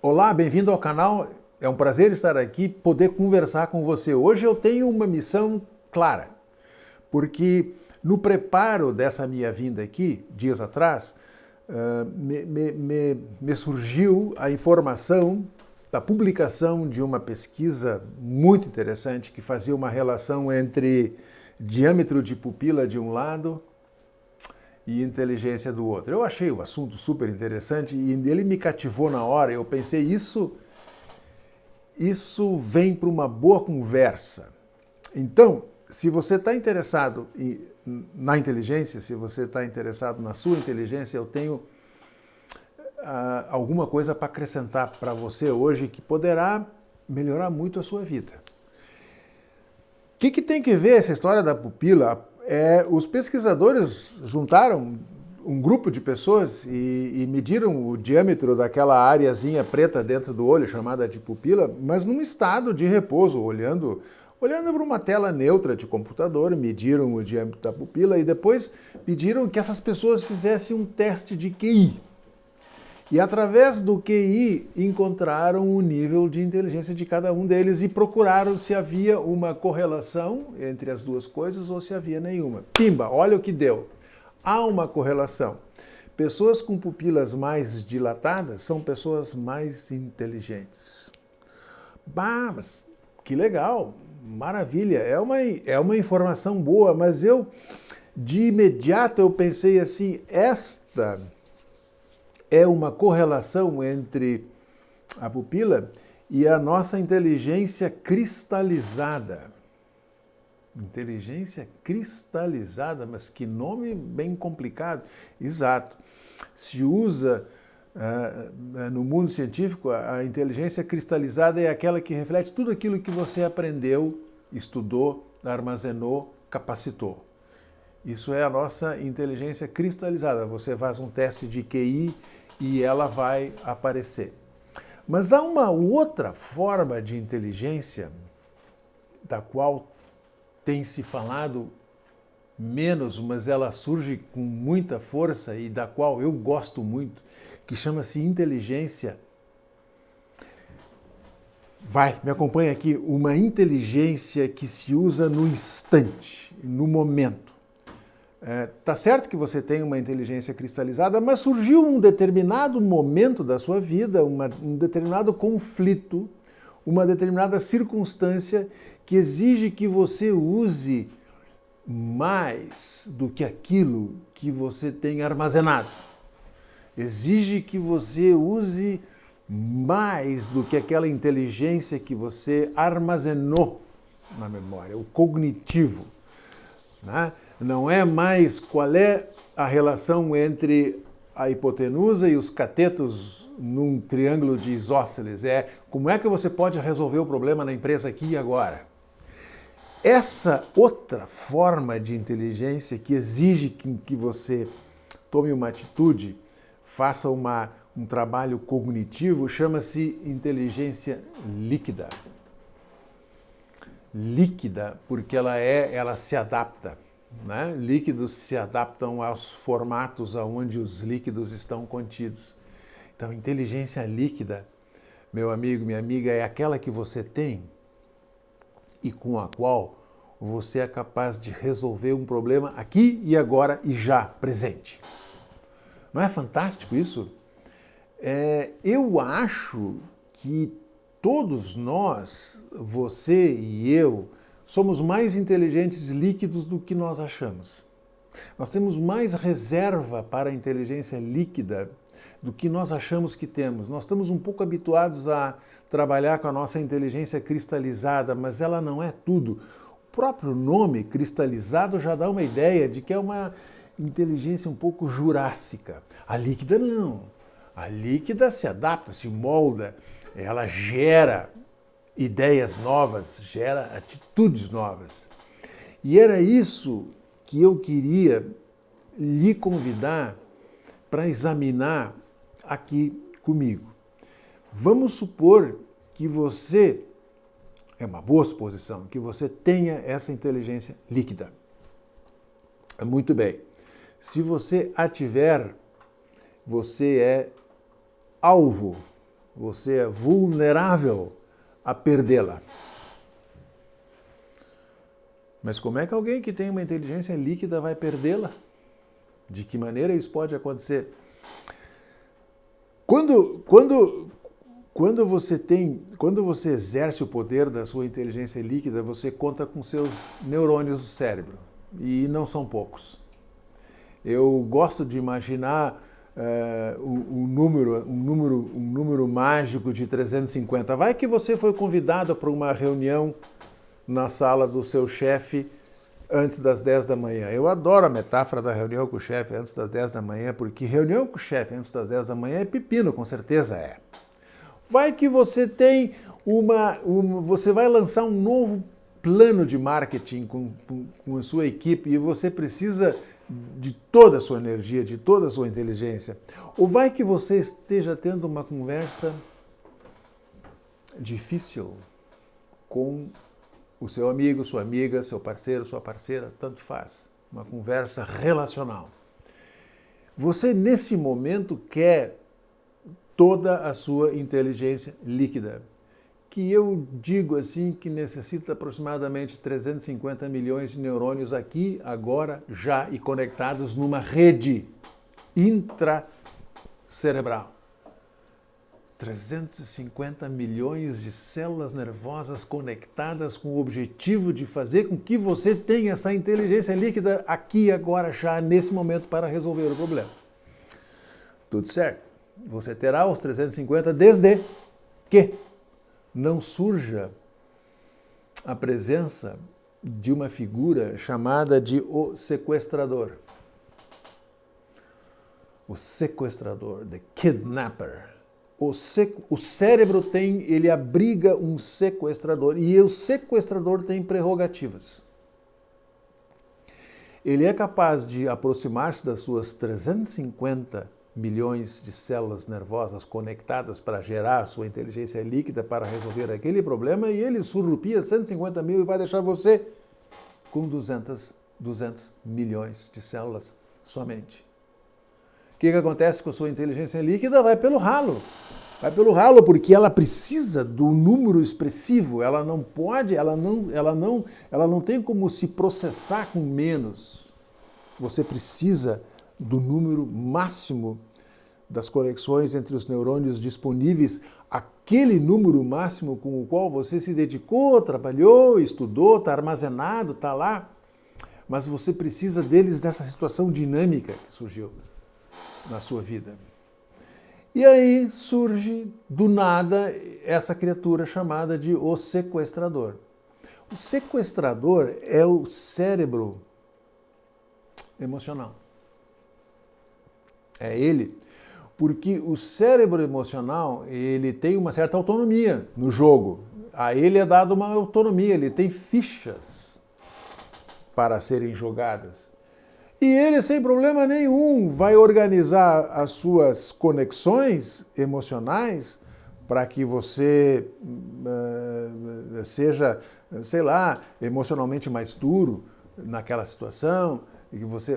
Olá, bem-vindo ao canal. É um prazer estar aqui, poder conversar com você. Hoje eu tenho uma missão clara, porque no preparo dessa minha vinda aqui, dias atrás, me surgiu a informação da publicação de uma pesquisa muito interessante que fazia uma relação entre diâmetro de pupila de um lado e inteligência do outro. Eu achei o assunto super interessante e ele me cativou na hora. Eu pensei, isso vem para uma boa conversa. Então, se você está interessado na inteligência, se você está interessado na sua inteligência, eu tenho alguma coisa para acrescentar para você hoje que poderá melhorar muito a sua vida. O que tem que ver essa história da pupila? Os pesquisadores juntaram um grupo de pessoas e mediram o diâmetro daquela areazinha preta dentro do olho, chamada de pupila, mas num estado de repouso, olhando para uma tela neutra de computador, mediram o diâmetro da pupila e depois pediram que essas pessoas fizessem um teste de QI. E através do QI encontraram o nível de inteligência de cada um deles e procuraram se havia uma correlação entre as duas coisas ou se havia nenhuma. Pimba, olha o que deu. Há uma correlação. Pessoas com pupilas mais dilatadas são pessoas mais inteligentes. Bah, mas que legal, maravilha, é uma informação boa, mas de imediato eu pensei assim, esta é uma correlação entre a pupila e a nossa inteligência cristalizada. Inteligência cristalizada, mas que nome bem complicado. Exato. Se usa no mundo científico, a inteligência cristalizada é aquela que reflete tudo aquilo que você aprendeu, estudou, armazenou, capacitou. Isso é a nossa inteligência cristalizada. Você faz um teste de QI e ela vai aparecer. Mas há uma outra forma de inteligência da qual tem se falado menos, mas ela surge com muita força e da qual eu gosto muito, que chama-se inteligência. Vai, me acompanha aqui. Uma inteligência que se usa no instante, no momento. Tá certo que você tem uma inteligência cristalizada, mas surgiu um determinado momento da sua vida, um determinado conflito, uma determinada circunstância que exige que você use mais do que aquilo que você tem armazenado. Exige que você use mais do que aquela inteligência que você armazenou na memória, o cognitivo, né? Não é mais qual é a relação entre a hipotenusa e os catetos num triângulo de isósceles. É como é que você pode resolver o problema na empresa aqui e agora. Essa outra forma de inteligência que exige que você tome uma atitude, faça um trabalho cognitivo, chama-se inteligência líquida. Líquida porque ela se adapta. Né? Líquidos se adaptam aos formatos onde os líquidos estão contidos. Então, inteligência líquida, meu amigo, minha amiga, é aquela que você tem e com a qual você é capaz de resolver um problema aqui e agora e já, presente. Não é fantástico isso? Eu acho que todos nós, você e eu, somos mais inteligentes líquidos do que nós achamos. Nós temos mais reserva para a inteligência líquida do que nós achamos que temos. Nós estamos um pouco habituados a trabalhar com a nossa inteligência cristalizada, mas ela não é tudo. O próprio nome cristalizado já dá uma ideia de que é uma inteligência um pouco jurássica. A líquida não. A líquida se adapta, se molda, ela gera ideias novas, gera atitudes novas. E era isso que eu queria lhe convidar para examinar aqui comigo. Vamos supor que você, é uma boa suposição, que você tenha essa inteligência líquida. Muito bem. Se você a tiver, você é alvo você é vulnerável a perdê-la. Mas como é que alguém que tem uma inteligência líquida vai perdê-la? De que maneira isso pode acontecer? Quando você exerce o poder da sua inteligência líquida, você conta com seus neurônios do cérebro, e não são poucos. Eu gosto de imaginar um número mágico de 350. Vai que você foi convidado para uma reunião na sala do seu chefe antes das 10 da manhã. Eu adoro a metáfora da reunião com o chefe antes das 10 da manhã, porque reunião com o chefe antes das 10 da manhã é pepino, com certeza é. Vai que você tem você vai lançar um novo plano de marketing com a sua equipe e você precisa de toda a sua energia, de toda a sua inteligência. Ou vai que você esteja tendo uma conversa difícil com o seu amigo, sua amiga, seu parceiro, sua parceira, tanto faz. Uma conversa relacional. Você, nesse momento, quer toda a sua inteligência líquida, que eu digo assim que necessita aproximadamente 350 milhões de neurônios aqui, agora, já, e conectados numa rede intracerebral. 350 milhões de células nervosas conectadas com o objetivo de fazer com que você tenha essa inteligência líquida aqui, agora, já, nesse momento, para resolver o problema. Tudo certo? Você terá os 350 desde que não surja a presença de uma figura chamada de o sequestrador. O sequestrador, the kidnapper. O cérebro ele abriga um sequestrador e o sequestrador tem prerrogativas. Ele é capaz de aproximar-se das suas 350 milhões de células nervosas conectadas para gerar a sua inteligência líquida para resolver aquele problema e ele surrupia 150 mil e vai deixar você com 200 milhões de células somente. O que acontece com a sua inteligência líquida? Vai pelo ralo. Vai pelo ralo porque ela precisa do número expressivo, ela não tem como se processar com menos. Você precisa do número máximo das conexões entre os neurônios disponíveis, aquele número máximo com o qual você se dedicou, trabalhou, estudou, está armazenado, está lá, mas você precisa deles nessa situação dinâmica que surgiu na sua vida. E aí surge, do nada, essa criatura chamada de o sequestrador. O sequestrador é o cérebro emocional. É ele, porque o cérebro emocional, ele tem uma certa autonomia no jogo. A ele é dada uma autonomia, ele tem fichas para serem jogadas. E ele, sem problema nenhum, vai organizar as suas conexões emocionais para que você seja, sei lá, emocionalmente mais duro naquela situação,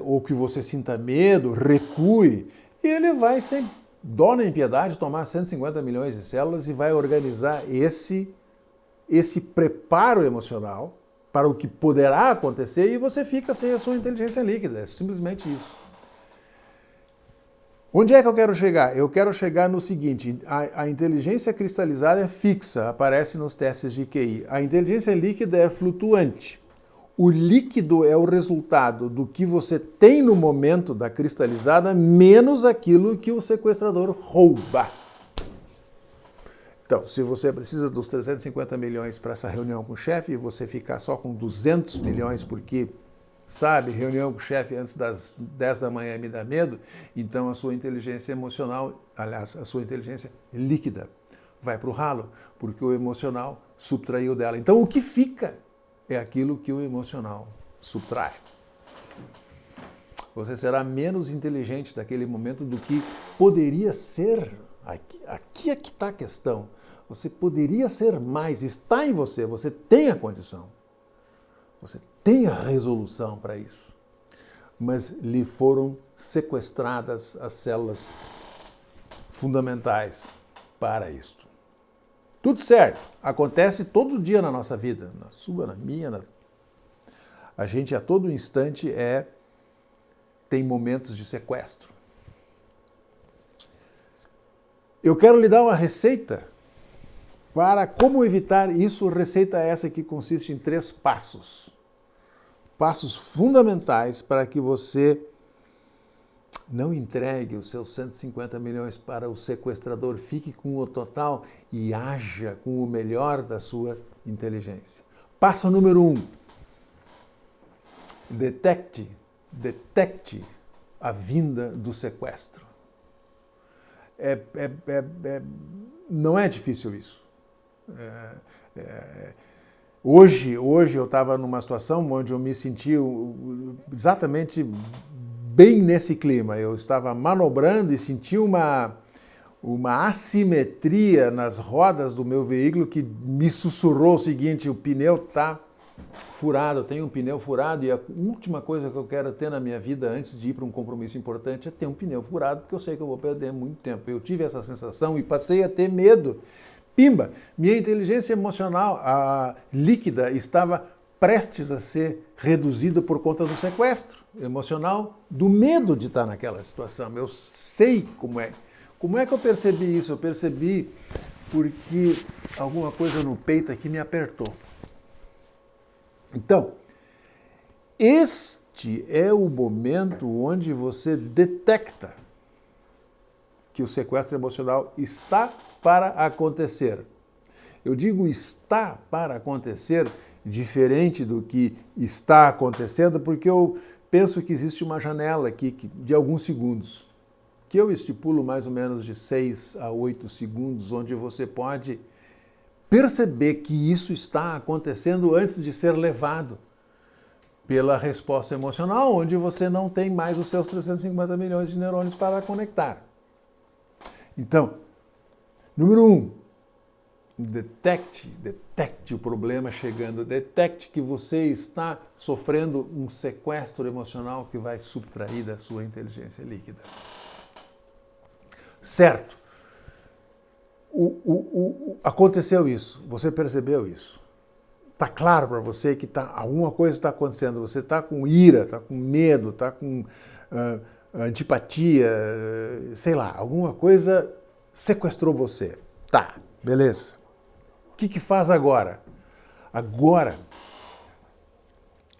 ou que você sinta medo, recue. E ele vai, sem dó nem piedade, tomar 150 milhões de células e vai organizar esse preparo emocional para o que poderá acontecer e você fica sem a sua inteligência líquida. É simplesmente isso. Onde é que eu quero chegar? Eu quero chegar no seguinte, a inteligência cristalizada é fixa, aparece nos testes de QI. A inteligência líquida é flutuante. O líquido é o resultado do que você tem no momento da cristalizada, menos aquilo que o sequestrador rouba. Então, se você precisa dos 350 milhões para essa reunião com o chefe e você ficar só com 200 milhões porque, sabe, reunião com o chefe antes das 10 da manhã me dá medo, então a sua inteligência emocional, aliás, a sua inteligência líquida vai para o ralo, porque o emocional subtraiu dela. Então, o que fica é aquilo que o emocional subtrai. Você será menos inteligente naquele momento do que poderia ser. Aqui é que está a questão. Você poderia ser mais, está em você, você tem a condição. Você tem a resolução para isso. Mas lhe foram sequestradas as células fundamentais para isto. Tudo certo, acontece todo dia na nossa vida, na sua, na minha, a gente a todo instante tem momentos de sequestro. Eu quero lhe dar uma receita para como evitar isso. Receita essa que consiste em 3 passos. Passos fundamentais para que você não entregue os seus 150 milhões para o sequestrador, fique com o total e haja com o melhor da sua inteligência. Passo número 1. Detecte a vinda do sequestro. Não é difícil isso. Hoje eu estava numa situação onde eu me senti exatamente bem nesse clima. Eu estava manobrando e senti uma assimetria nas rodas do meu veículo que me sussurrou o seguinte: o pneu está furado, eu tenho um pneu furado e a última coisa que eu quero ter na minha vida antes de ir para um compromisso importante é ter um pneu furado, porque eu sei que eu vou perder muito tempo. Eu tive essa sensação e passei a ter medo. Pimba! Minha inteligência emocional líquida estava prestes a ser reduzida por conta do sequestro emocional, do medo de estar naquela situação. Eu sei como é. Como é que eu percebi isso? Eu percebi porque alguma coisa no peito aqui me apertou. Então, este é o momento onde você detecta que o sequestro emocional está para acontecer. Eu digo está para acontecer, diferente do que está acontecendo, porque eu penso que existe uma janela aqui de alguns segundos, que eu estipulo mais ou menos de 6 a 8 segundos, onde você pode perceber que isso está acontecendo antes de ser levado pela resposta emocional, onde você não tem mais os seus 350 milhões de neurônios para conectar. Então, número 1, detecte o problema chegando, detecte que você está sofrendo um sequestro emocional que vai subtrair da sua inteligência líquida. Certo. Aconteceu isso, você percebeu isso. Está claro para você que alguma coisa está acontecendo, você está com ira, está com medo, está com antipatia, sei lá, alguma coisa sequestrou você. Tá, beleza. O que faz agora? Agora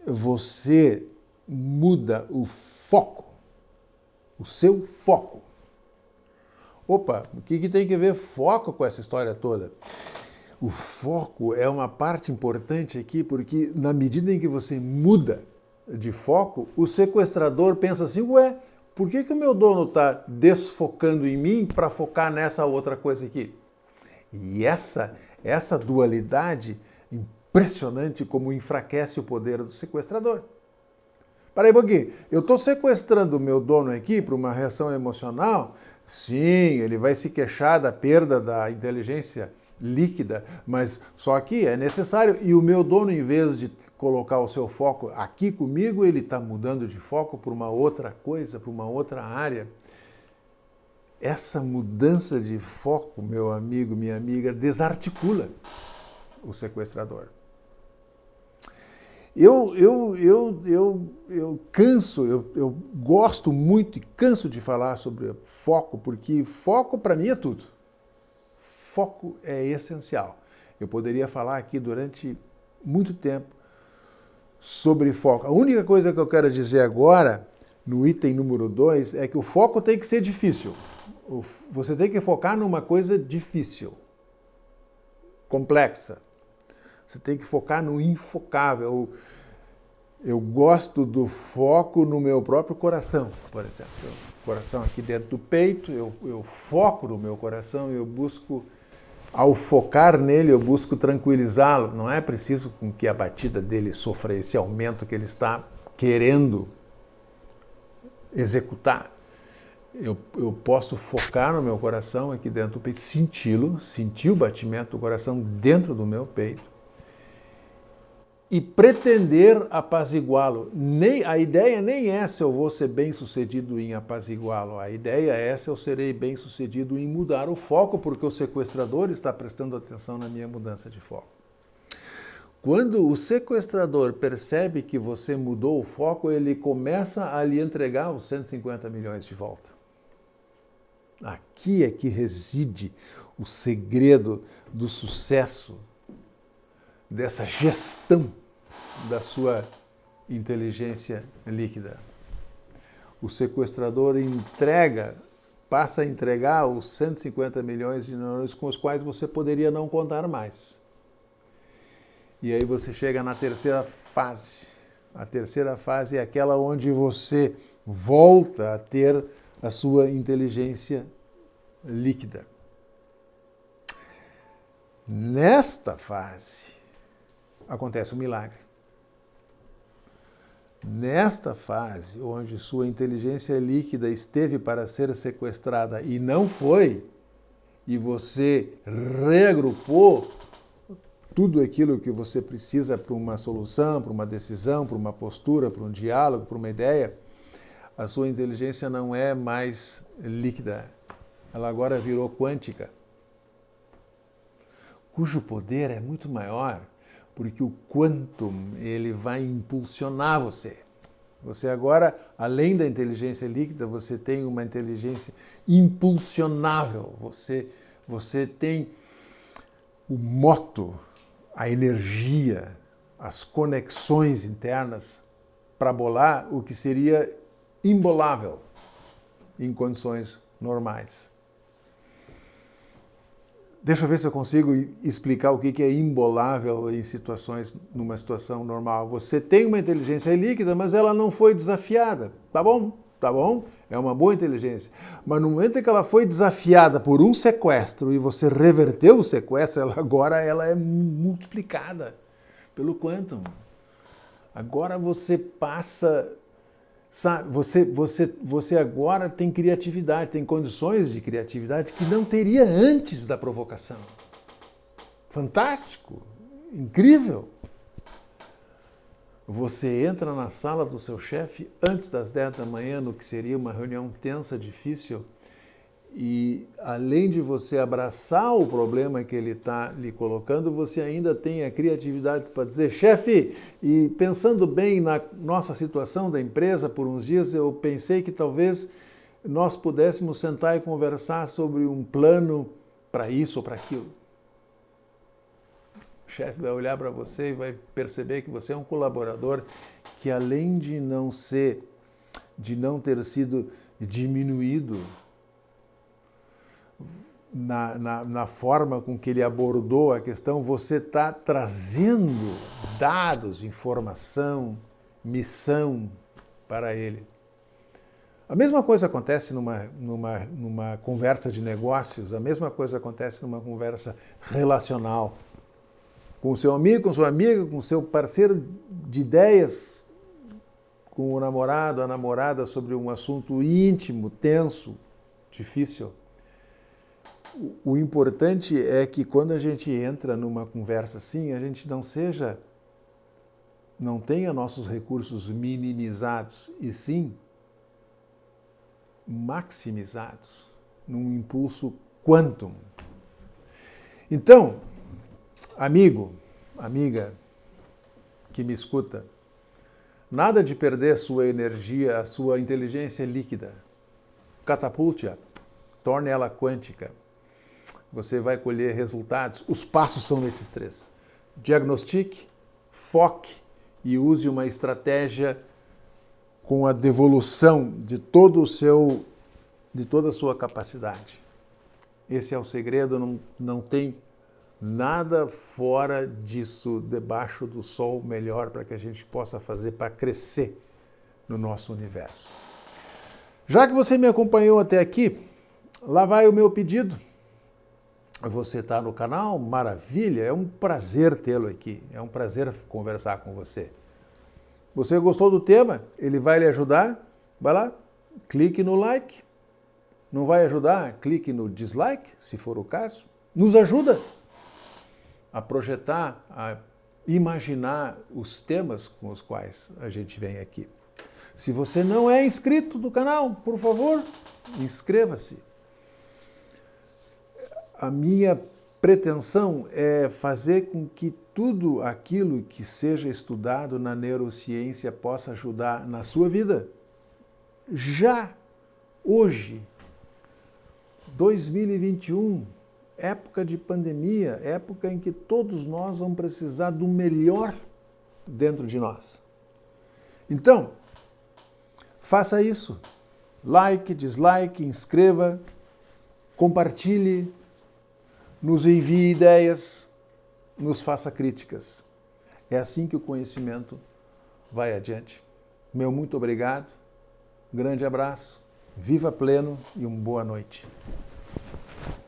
você muda o foco, o seu foco. Opa, o que tem que ver foco com essa história toda? O foco é uma parte importante aqui, porque na medida em que você muda de foco, o sequestrador pensa assim: ué, por que o meu dono está desfocando em mim para focar nessa outra coisa aqui? E essa dualidade impressionante como enfraquece o poder do sequestrador. Peraí um pouquinho, eu estou sequestrando o meu dono aqui para uma reação emocional. Sim, ele vai se queixar da perda da inteligência líquida, mas só que é necessário. E o meu dono, em vez de colocar o seu foco aqui comigo, ele está mudando de foco para uma outra coisa, para uma outra área. Essa mudança de foco, meu amigo, minha amiga, desarticula o sequestrador. Eu gosto muito e canso de falar sobre foco, porque foco para mim é tudo. Foco é essencial. Eu poderia falar aqui durante muito tempo sobre foco. A única coisa que eu quero dizer agora, no item número 2, é que o foco tem que ser difícil. Você tem que focar numa coisa difícil, complexa. Você tem que focar no infocável. Eu gosto do foco no meu próprio coração, por exemplo. O coração aqui dentro do peito, eu foco no meu coração, eu busco, ao focar nele, eu busco tranquilizá-lo. Não é preciso com que a batida dele sofra esse aumento que ele está querendo executar. Eu posso focar no meu coração aqui dentro do peito, sentir o batimento do coração dentro do meu peito. e pretender apaziguá-lo. A ideia nem é se eu vou ser bem-sucedido em apaziguá-lo. A ideia é se eu serei bem-sucedido em mudar o foco, porque o sequestrador está prestando atenção na minha mudança de foco. Quando o sequestrador percebe que você mudou o foco, ele começa a lhe entregar os 150 milhões de volta. Aqui é que reside o segredo do sucesso dessa gestão da sua inteligência líquida. O sequestrador passa a entregar os 150 milhões de neurônios com os quais você poderia não contar mais. E aí você chega na terceira fase. A terceira fase é aquela onde você volta a ter a sua inteligência líquida. Nesta fase, acontece um milagre. Nesta fase, onde sua inteligência líquida esteve para ser sequestrada e não foi, e você reagrupou tudo aquilo que você precisa para uma solução, para uma decisão, para uma postura, para um diálogo, para uma ideia, a sua inteligência não é mais líquida. Ela agora virou quântica, cujo poder é muito maior, porque o quantum, ele vai impulsionar você. Você agora, além da inteligência líquida, você tem uma inteligência impulsionável. Você tem o moto, a energia, as conexões internas para bolar o que seria imbolável em condições normais. Deixa eu ver se eu consigo explicar o que é imbolável numa situação normal. Você tem uma inteligência líquida, mas ela não foi desafiada. Tá bom? Tá bom? É uma boa inteligência. Mas no momento em que ela foi desafiada por um sequestro e você reverteu o sequestro, agora ela é multiplicada pelo quantum. Agora você passa... Sabe, você agora tem criatividade, tem condições de criatividade que não teria antes da provocação. Fantástico, incrível. Você entra na sala do seu chefe antes das 10 da manhã, no que seria uma reunião tensa, difícil, e além de você abraçar o problema que ele está lhe colocando, você ainda tem a criatividade para dizer: chefe, e pensando bem na nossa situação da empresa por uns dias, eu pensei que talvez nós pudéssemos sentar e conversar sobre um plano para isso ou para aquilo. O chefe vai olhar para você e vai perceber que você é um colaborador que, além de não ter sido diminuído na forma com que ele abordou a questão, você está trazendo dados, informação, missão para ele. A mesma coisa acontece numa conversa de negócios, a mesma coisa acontece numa conversa relacional. Com o seu amigo, com sua amiga, com o seu parceiro de ideias, com o namorado, a namorada, sobre um assunto íntimo, tenso, difícil. O importante é que quando a gente entra numa conversa assim, a gente não tenha nossos recursos minimizados, e sim maximizados num impulso quantum. Então, amigo, amiga que me escuta, nada de perder sua energia, a sua inteligência líquida. Catapulte-a, torne ela quântica. Você vai colher resultados. Os passos são esses 3. Diagnostique, foque e use uma estratégia com a devolução de toda a sua capacidade. Esse é o segredo, não tem nada fora disso, debaixo do sol, melhor para que a gente possa fazer para crescer no nosso universo. Já que você me acompanhou até aqui, lá vai o meu pedido. Você está no canal? Maravilha! É um prazer tê-lo aqui. É um prazer conversar com você. Você gostou do tema? Ele vai lhe ajudar? Vai lá, clique no like. Não vai ajudar? Clique no dislike, se for o caso. Nos ajuda a projetar, imaginar os temas com os quais a gente vem aqui. Se você não é inscrito no canal, por favor, inscreva-se. A minha pretensão é fazer com que tudo aquilo que seja estudado na neurociência possa ajudar na sua vida. Já hoje, 2021, época de pandemia, época em que todos nós vamos precisar do melhor dentro de nós. Então, faça isso. Like, dislike, inscreva, compartilhe, nos envie ideias, nos faça críticas. É assim que o conhecimento vai adiante. Meu muito obrigado, grande abraço, viva pleno e uma boa noite.